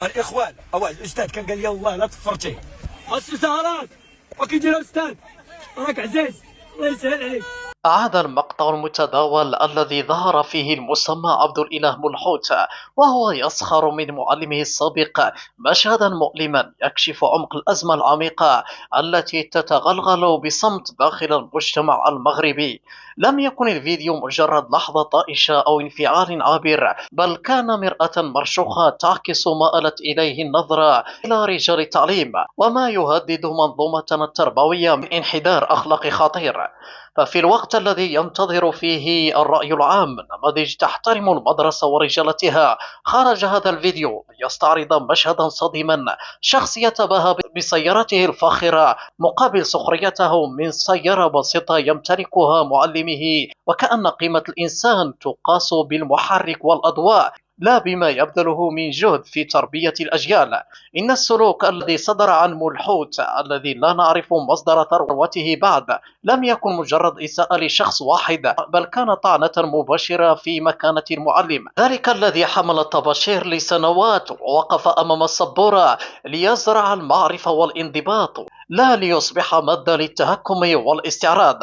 الاخوان الاستاذ كان قال لي والله لا تفرتي السهرات وكيجي الاستاذ راك عزيز الله يسهل عليك. أعاد المقطع المتداول الذي ظهر فيه المسمى عبد الإله منحوت وهو يسخر من معلمه السابق مشهدا مؤلما يكشف عمق الأزمة العميقة التي تتغلغل بصمت داخل المجتمع المغربي. لم يكن الفيديو مجرد لحظة طائشة أو انفعال عابر، بل كان مرآة مرشوخة تعكس ما آلت إليه النظرة إلى رجال التعليم وما يهدد منظومتنا التربوية من انحدار أخلاقي خطير. ففي الوقت الذي ينتظر فيه الرأي العام نماذج تحترم المدرسة ورجالتها، خرج هذا الفيديو ليستعرض مشهدا صادما: شخص يتباهى بسيارته الفاخرة مقابل سخريته من سيارة بسيطة يمتلكها معلمه، وكأن قيمة الإنسان تقاس بالمحرك والأضواء لا بما يبذله من جهد في تربية الأجيال. إن السلوك الذي صدر عن منحوت الذي لا نعرف مصدر ثروته بعد لم يكن مجرد إساءة لشخص واحد، بل كان طعنة مباشرة في مكانة المعلم، ذلك الذي حمل الطباشير لسنوات ووقف أمام السبورة ليزرع المعرفة والانضباط، لا ليصبح مادة للتهكم والاستعراض.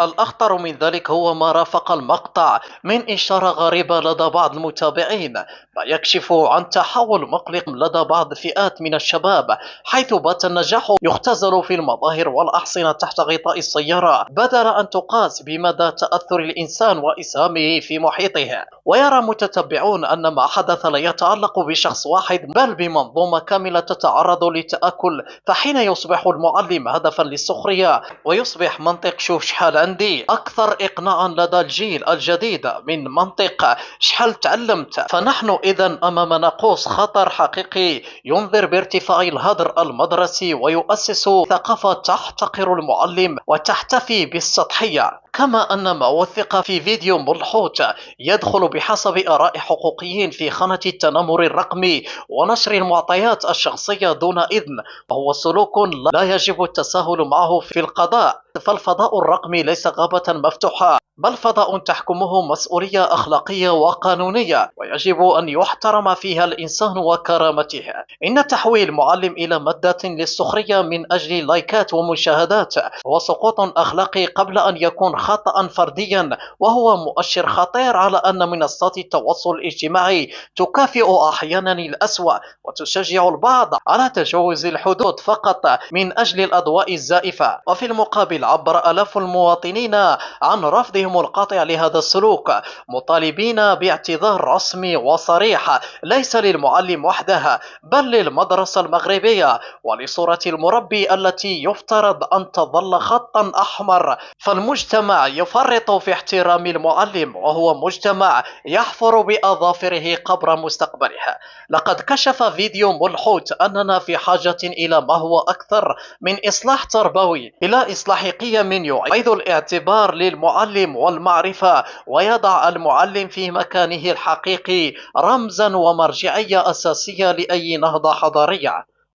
الأخطر من ذلك هو ما رافق المقطع من إشارة غريبة لدى بعض المتابعين، ما يكشف عن تحول مقلق لدى بعض فئات من الشباب، حيث بات النجاح يختزل في المظاهر والأحصنة تحت غطاء السيارة، بدل أن تقاس بمدى تأثر الإنسان وإسهامه في محيطه. ويرى متتبعون أن ما حدث لا يتعلق بشخص واحد، بل بمنظومة كاملة تتعرض للتآكل. فحين يصبح المعلم هدفا للسخرية ويصبح منطق شوف شحال عندي أكثر إقناعا لدى الجيل الجديد من منطق شحال تعلمت، فنحن إذن أمام ناقوس خطر حقيقي ينذر بارتفاع الهدر المدرسي ويؤسس ثقافة تحتقر المعلم وتحتفي بالسطحية. كما أن ما وثق في فيديو منحوت يدخل بحسب آراء حقوقيين في خانة التنمر الرقمي ونشر المعطيات الشخصية دون إذن، وهو سلوك لا يجب التساهل معه في القضاء. فالفضاء الرقمي ليس غابة مفتوحة، بل فضاء تحكمه مسؤولية أخلاقية وقانونية، ويجب أن يحترم فيها الإنسان وكرامته. إن تحويل المعلم إلى مادة للسخرية من أجل لايكات ومشاهدات هو سقوط أخلاقي قبل أن يكون خطأ فرديا، وهو مؤشر خطير على أن منصات التواصل الاجتماعي تكافئ أحيانا الأسوأ وتشجع البعض على تجاوز الحدود فقط من أجل الأضواء الزائفة. وفي المقابل عبر آلاف المواطنين عن رفضهم القاطع لهذا السلوك، مطالبين باعتذار رسمي وصريح ليس للمعلم وحدها، بل للمدرسة المغربية ولصورة المربي التي يفترض أن تظل خطا أحمر. فالمجتمع يفرط في احترام المعلم، وهو مجتمع يحفر بأظافره قبر مستقبلها. لقد كشف فيديو منحوت أننا في حاجة إلى ما هو أكثر من إصلاح تربوي، إلى إصلاح قيم يعيد الاعتبار للمعلم والمعرفة ويضع المعلم في مكانه الحقيقي رمزا ومرجعية أساسية لأي نهضة حضارية.